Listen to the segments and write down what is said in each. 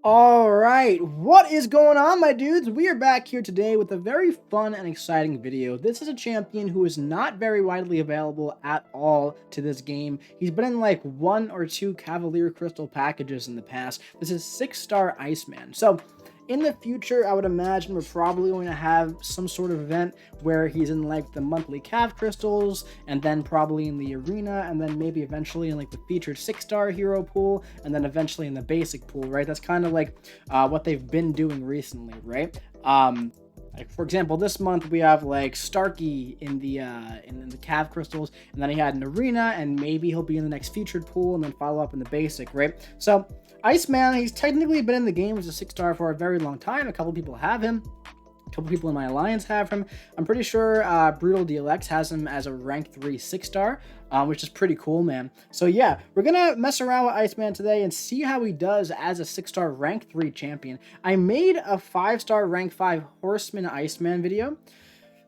All right, what is going on, my dudes? We are back here today with a very fun and exciting video. This is a champion who is not very widely available at all to this game. He's been in like 1 or 2 Cavalier Crystal packages in the past. This is 6-star Iceman. So in the future, I would imagine we're probably going to have some sort of event where he's in like the monthly Cav crystals, and then probably in the arena, and then maybe eventually in like the featured 6-star hero pool, and then eventually in the basic pool, right? That's kind of like what they've been doing recently, right? Like for example, this month we have like Starkey in the Cav crystals, and then he had an arena, and maybe he'll be in the next featured pool, and then follow up in the basic, right? So Iceman, he's technically been in the game as a 6-star for a very long time. A couple people have him. A couple people in my alliance have him. I'm pretty sure Brutal DLX has him as a rank 3 6-star, which is pretty cool, man. So yeah, we're gonna mess around with Iceman today and see how he does as a 6-star rank 3 champion. I made a 5-star rank 5 Horseman Iceman video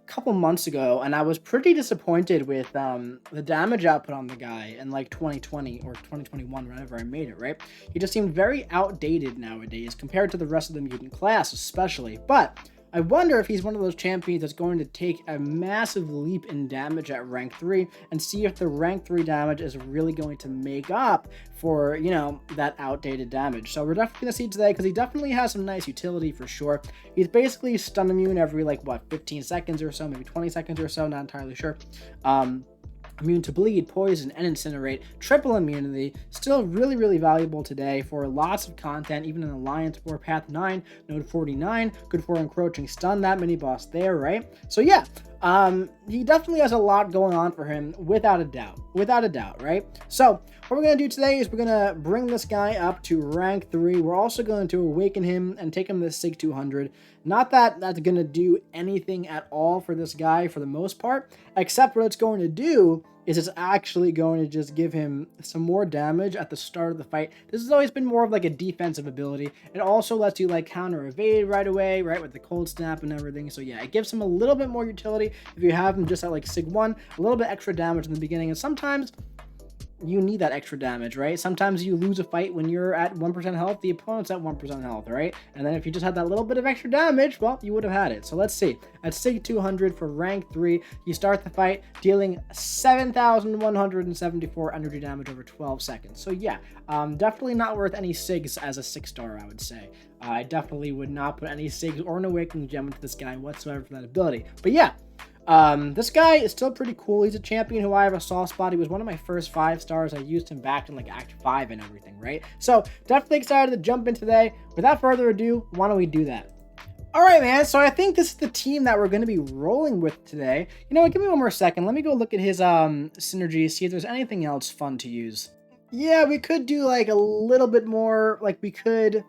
couple months ago, and I was pretty disappointed with the damage output on the guy in like 2020 or 2021, whenever I made it, right? He just seemed very outdated nowadays compared to the rest of the mutant class, especially. But I wonder if he's one of those champions that's going to take a massive leap in damage at rank 3 and see if the rank 3 damage is really going to make up for, you know, that outdated damage. So we're definitely going to see today because he definitely has some nice utility for sure. He's basically stun immune every like, what, 15 seconds or so, maybe 20 seconds or so, not entirely sure. Immune to bleed, poison, and incinerate. Triple immunity. Still really valuable today for lots of content, even in Alliance War Path 9, Node 49. Good for encroaching stun, that mini boss there, right? So yeah, he definitely has a lot going on for him, without a doubt. Without a doubt, right? So what we're going to do today is we're going to bring this guy up to rank 3. We're also going to awaken him and take him to Sig 200. Not that that's going to do anything at all for this guy for the most part, except what it's going to do is it's actually going to just give him some more damage at the start of the fight. This has always been more of like a defensive ability. It also lets you like counter evade right away, right, with the cold snap and everything. So yeah, it gives him a little bit more utility if you have him just at like Sig 1, a little bit extra damage in the beginning, and sometimes you need that extra damage, right? Sometimes you lose a fight when you're at 1% health, the opponent's at 1% health, right? And then if you just had that little bit of extra damage, well, you would have had it. So let's see. At Sig 200 for rank 3, you start the fight dealing 7,174 energy damage over 12 seconds. So yeah, definitely not worth any Sigs as a 6-star, I would say. I definitely would not put any Sigs or an Awakening Gem into this guy whatsoever for that ability. But yeah, this guy is still pretty cool. He's a champion who I have a soft spot. He was one of my first 5-stars. I used him back in like Act 5 and everything, right? So definitely excited to jump in today. Without further ado, why don't we do that? All right, man. So I think this is the team that we're going to be rolling with today. You know what? Give me one more second. Let me go look at his synergy, see if there's anything else fun to use. Yeah, we could do like a little bit more. Like we could...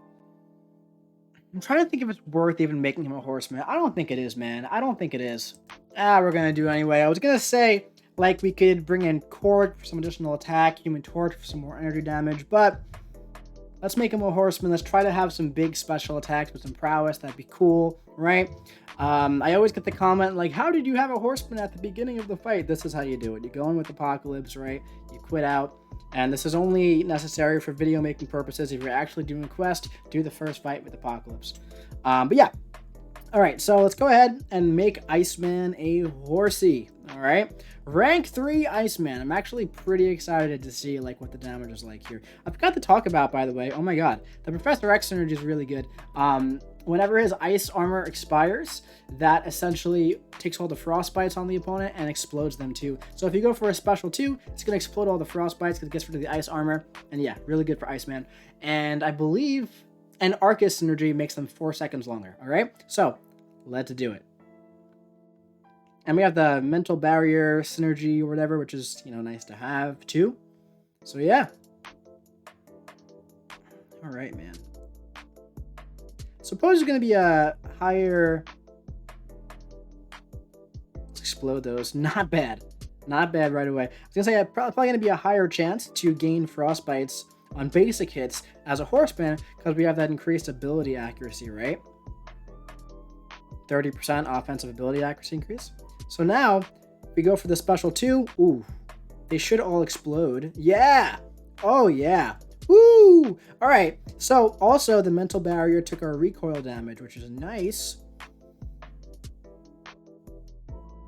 I'm trying to think if it's worth even making him a horseman. I don't think it is, man. I don't think it is. We're going to do it anyway. I was going to say, like, we could bring in Court for some additional attack, Human Torch for some more energy damage, but let's make him a horseman. Let's try to have some big special attacks with some prowess. That'd be cool, right? I always get the comment, like, how did you have a horseman at the beginning of the fight? This is how you do it. You go in with Apocalypse, right? You quit out. And this is only necessary for video making purposes. If you're actually doing a quest, do the first fight with Apocalypse. But yeah. Alright, so let's go ahead and make Iceman a horsey. Alright. Rank 3 Iceman. I'm actually pretty excited to see like what the damage is like here. I forgot to talk about, by the way, oh my god, the Professor X synergy is really good. Whenever his ice armor expires, that essentially takes all the frostbites on the opponent and explodes them too. So if you go for a special 2, it's going to explode all the frostbites because it gets rid of the ice armor. And yeah, really good for Iceman. And I believe an Arcus synergy makes them 4 seconds longer. All right, so let's do it. And we have the mental barrier synergy or whatever, which is, you know, nice to have too. So yeah. All right, man. Suppose it's going to be a higher... Let's explode those. Not bad. Not bad right away. I was going to say, probably going to be a higher chance to gain frostbites on basic hits as a horseman because we have that increased ability accuracy, right? 30% offensive ability accuracy increase. So now, we go for the special 2. Ooh, they should all explode. Yeah! Oh, yeah. Woo! Woo! All right. So also the mental barrier took our recoil damage, which is nice.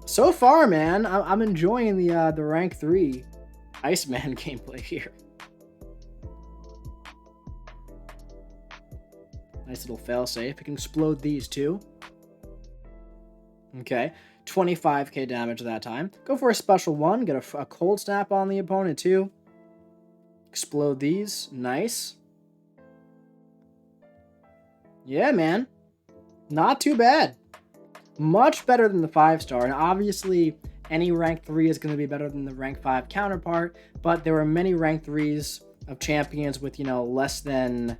So far, man, I'm enjoying the rank 3 Iceman gameplay here. Nice little failsafe. We can explode these too. Okay, 25k damage that time. Go for a special one. Get a cold snap on the opponent too. Explode these. Nice. Yeah, man. Not too bad. Much better than the 5-star. And obviously, any rank 3 is going to be better than the rank 5 counterpart. But there were many rank 3s of champions with, less than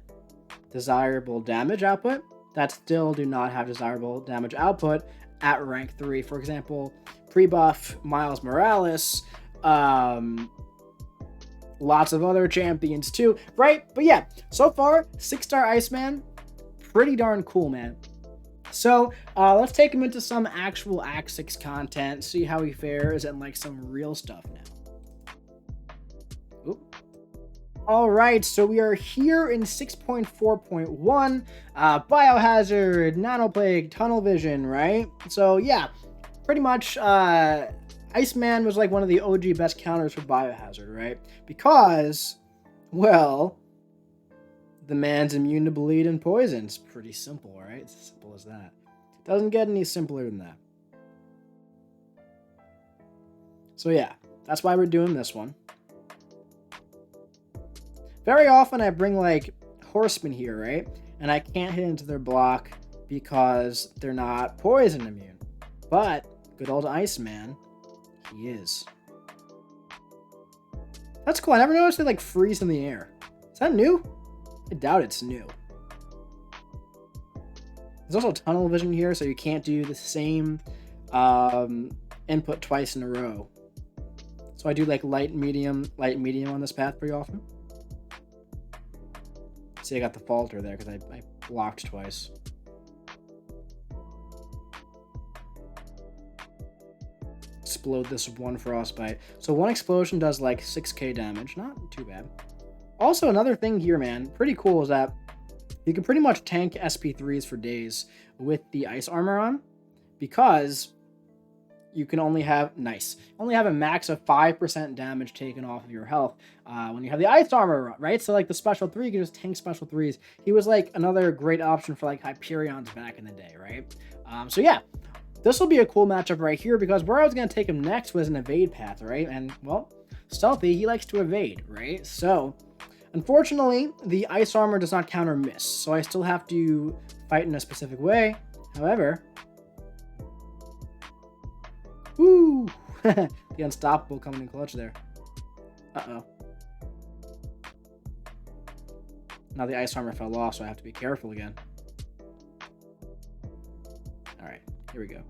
desirable damage output that still do not have desirable damage output at rank 3. For example, pre-buff Miles Morales, lots of other champions too, right? But yeah, so far, 6-star Iceman, pretty darn cool, man. So let's take him into some actual Act 6 content, see how he fares, and like some real stuff now. Oop. All right, so we are here in 6.4.1, Biohazard, Nanoplague, Tunnel Vision, right? So yeah, pretty much Iceman was like one of the OG best counters for Biohazard, right? Because, well, the man's immune to bleed and poison. It's pretty simple, right? It's as simple as that. Doesn't get any simpler than that. So yeah, that's why we're doing this one. Very often I bring like horsemen here, right? And I can't hit into their block because they're not poison immune. But good old Iceman, he is. That's cool. I never noticed they like freeze in the air. Is that new? I doubt it's new. There's also tunnel vision here, so you can't do the same input twice in a row. So I do like light, medium on this path pretty often. See, I got the falter there because I blocked twice. Explode this one frostbite. So one explosion does like 6k damage. Not too bad. Also, another thing here, man, pretty cool, is that you can pretty much tank SP3s for days with the ice armor on, because you can only have a max of 5% damage taken off of your health when you have the ice armor, right? So like the special 3, you can just tank special 3s. He was like another great option for like Hyperions back in the day, right? So yeah, this will be a cool matchup right here, because where I was going to take him next was an evade path, right? And well, stealthy, he likes to evade, right? So unfortunately, the ice armor does not counter miss, so I still have to fight in a specific way. However, woo! The unstoppable coming in clutch there. Uh-oh. Now the ice armor fell off, so I have to be careful again. Alright, here we go.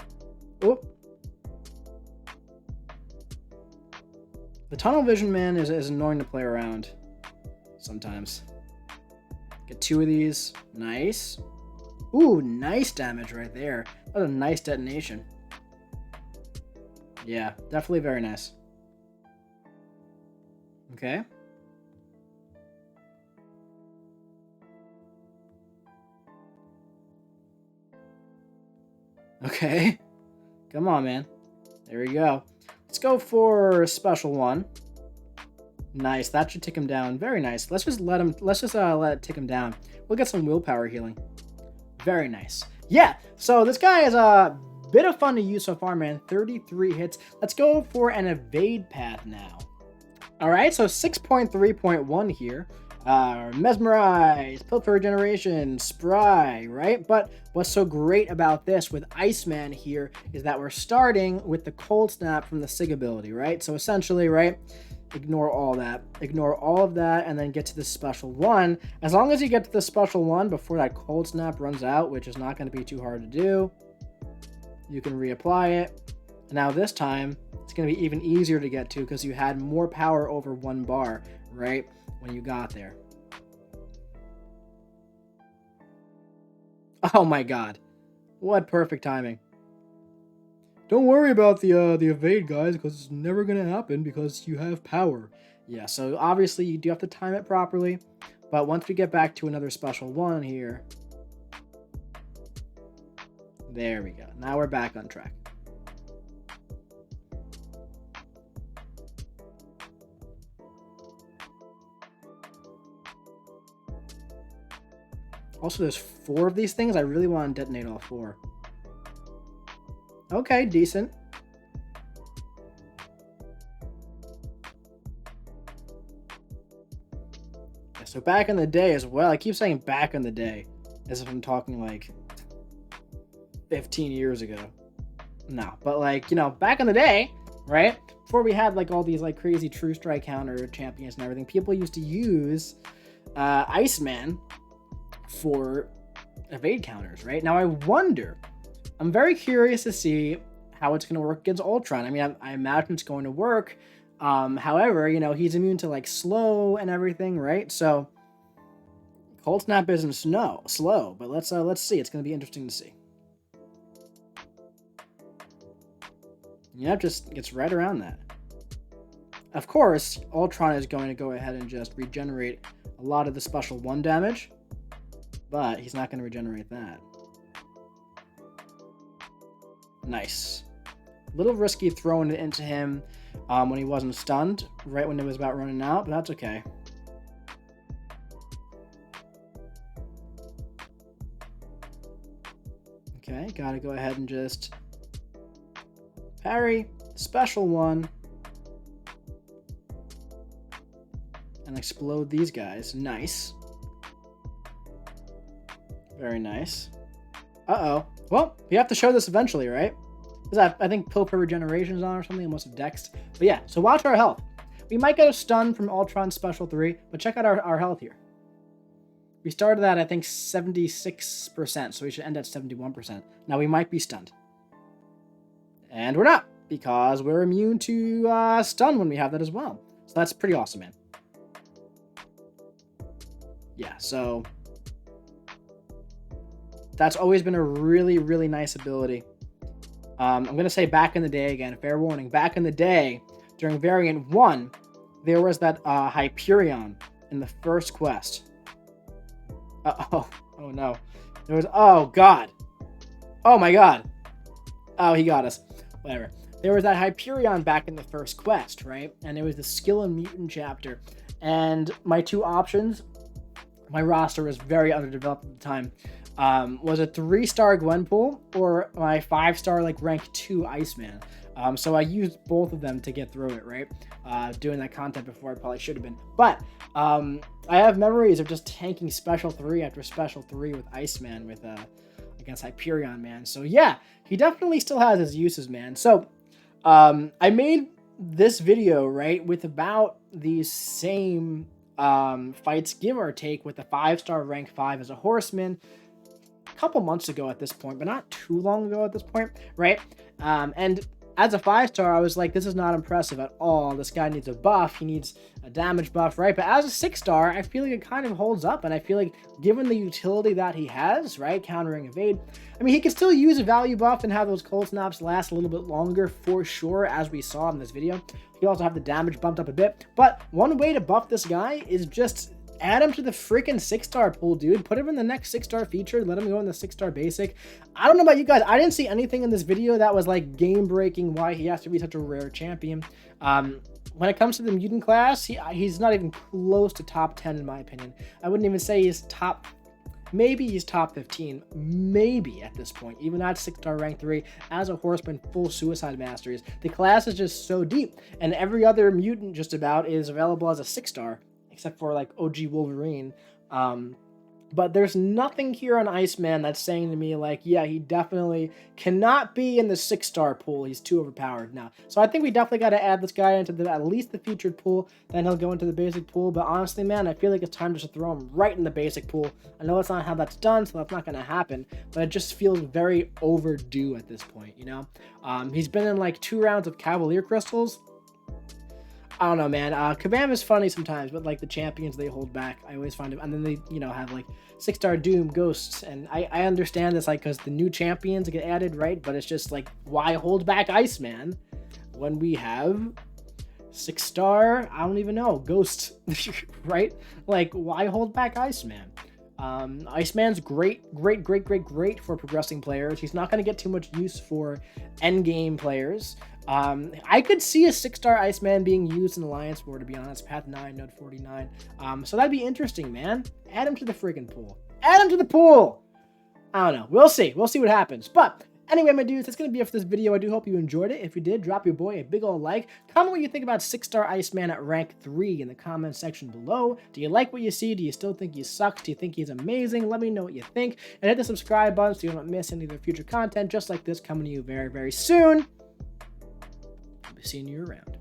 Oop! The tunnel vision, man, is annoying to play around sometimes. Get 2 of these. Nice. Ooh, nice damage right there. That was a nice detonation. Yeah, definitely very nice. Okay. Okay. Come on, man. There we go. Let's go for a special one. Nice. That should take him down. Very nice. Let's just let it tick him down. We'll get some willpower healing. Very nice. Yeah. So this guy is a bit of fun to use so far, man. 33 hits. Let's go for an evade path now. All right. So 6.3.1 here. Mesmerize, Pilfer Regeneration, Spry, right? But what's so great about this with Iceman here is that we're starting with the Cold Snap from the Sig ability, right? So essentially, right, ignore all that. Ignore all of that and then get to the special one. As long as you get to the special one before that Cold Snap runs out, which is not going to be too hard to do, you can reapply it. And now this time, it's going to be even easier to get to because you had more power over 1 bar, right? When you got there. Oh my god. What perfect timing. Don't worry about the evade, guys, because it's never going to happen because you have power. Yeah, so obviously you do have to time it properly. But once we get back to another special one here, there we go. Now we're back on track. Also, there's 4 of these things. I really want to detonate all 4. Okay, decent. Yeah, so back in the day as well. I keep saying back in the day as if I'm talking like 15 years ago. No, but like, you know, back in the day, right? Before we had like all these like crazy true strike counter champions and everything, people used to use Iceman for evade counters, right? Now I wonder, I'm very curious to see how it's going to work against Ultron. I mean, I imagine it's going to work. However, you know, he's immune to like slow and everything, right? So Cold Snap isn't slow, but let's see. It's going to be interesting to see. Yeah, just gets right around that. Of course, Ultron is going to go ahead and just regenerate a lot of the special 1 damage, but he's not going to regenerate that. Nice. A little risky throwing it into him when he wasn't stunned, right when it was about running out, but that's okay. Okay, gotta go ahead and just parry, special 1, and explode these guys. Nice. Very nice. Uh-oh. Well, we have to show this eventually, right? Because I think pill per regeneration is on or something, almost a dex. But yeah, so watch our health. We might get a stun from Ultron Special 3, but check out our health here. We started at, I think, 76%, so we should end at 71%. Now, we might be stunned. And we're not, because we're immune to stun when we have that as well. So that's pretty awesome, man. Yeah, so that's always been a really, really nice ability. I'm going to say back in the day again, fair warning. Back in the day, during Variant 1, there was that Hyperion in the first quest. Uh-oh. Oh, no. There was... Oh, God. Oh, my God. Oh, he got us. Whatever. There was that Hyperion back in the first quest, right? And it was the Skill and Mutant chapter. And my 2 options... My roster was very underdeveloped at the time. Was a 3-star Gwenpool or my 5-star like rank 2 Iceman. So I used both of them to get through it, right? Doing that content before I probably should have been. But I have memories of just tanking special 3 after special 3 with Iceman with against Hyperion, man. So yeah, he definitely still has his uses, man. So I made this video, right, with about these same fights, give or take, with the 5-star rank 5 as a horseman a couple months ago at this point, but not too long ago at this point, right? And as a 5-star, I was like, this is not impressive at all. This guy needs a buff. He needs a damage buff, right? But as a 6-star, I feel like it kind of holds up, and I feel like given the utility that he has, right, countering evade, I mean, he can still use a value buff and have those cold snaps last a little bit longer for sure, as we saw in this video. He also have the damage bumped up a bit, but one way to buff this guy is just add him to the freaking 6-star pool, dude. Put him in the next 6-star feature. Let him go in the 6-star basic. I don't know about you guys. I didn't see anything in this video that was like game-breaking why he has to be such a rare champion. When it comes to the mutant class, he's not even close to top 10 in my opinion. I wouldn't even say he's top... Maybe he's top 15, maybe at this point, even at 6-star rank 3, as a horseman, full suicide masteries. The class is just so deep, and every other mutant just about is available as a 6-star, except for like OG Wolverine. But there's nothing here on Iceman that's saying to me like, yeah, he definitely cannot be in the 6-star pool. He's too overpowered now. So I think we definitely got to add this guy into at least the featured pool. Then he'll go into the basic pool. But honestly, man, I feel like it's time just to throw him right in the basic pool. I know that's not how that's done, so that's not going to happen. But it just feels very overdue at this point, you know? He's been in like 2 rounds of Cavalier Crystals. I don't know, man. Kabam is funny sometimes, but like the champions, they hold back. I always find it, and then they, you know, have like 6-star Doom, Ghosts, and I understand this, like, because the new champions get added, right? But it's just like, why hold back Iceman when we have 6-star, I don't even know. Ghost, right? Like, why hold back Iceman? Iceman's great for progressing players. He's not going to get too much use for endgame players. I could see a 6-star Iceman being used in Alliance War, to be honest. Path 9, Node 49. So that'd be interesting, man. Add him to the friggin' pool. Add him to the pool! I don't know. We'll see. We'll see what happens. But anyway, my dudes, that's going to be it for this video. I do hope you enjoyed it. If you did, drop your boy a big old like. Comment what you think about 6-star Iceman at rank 3 in the comment section below. Do you like what you see? Do you still think he sucks? Do you think he's amazing? Let me know what you think. And hit the subscribe button so you don't miss any of the future content just like this coming to you very, very soon. I'll be seeing you around.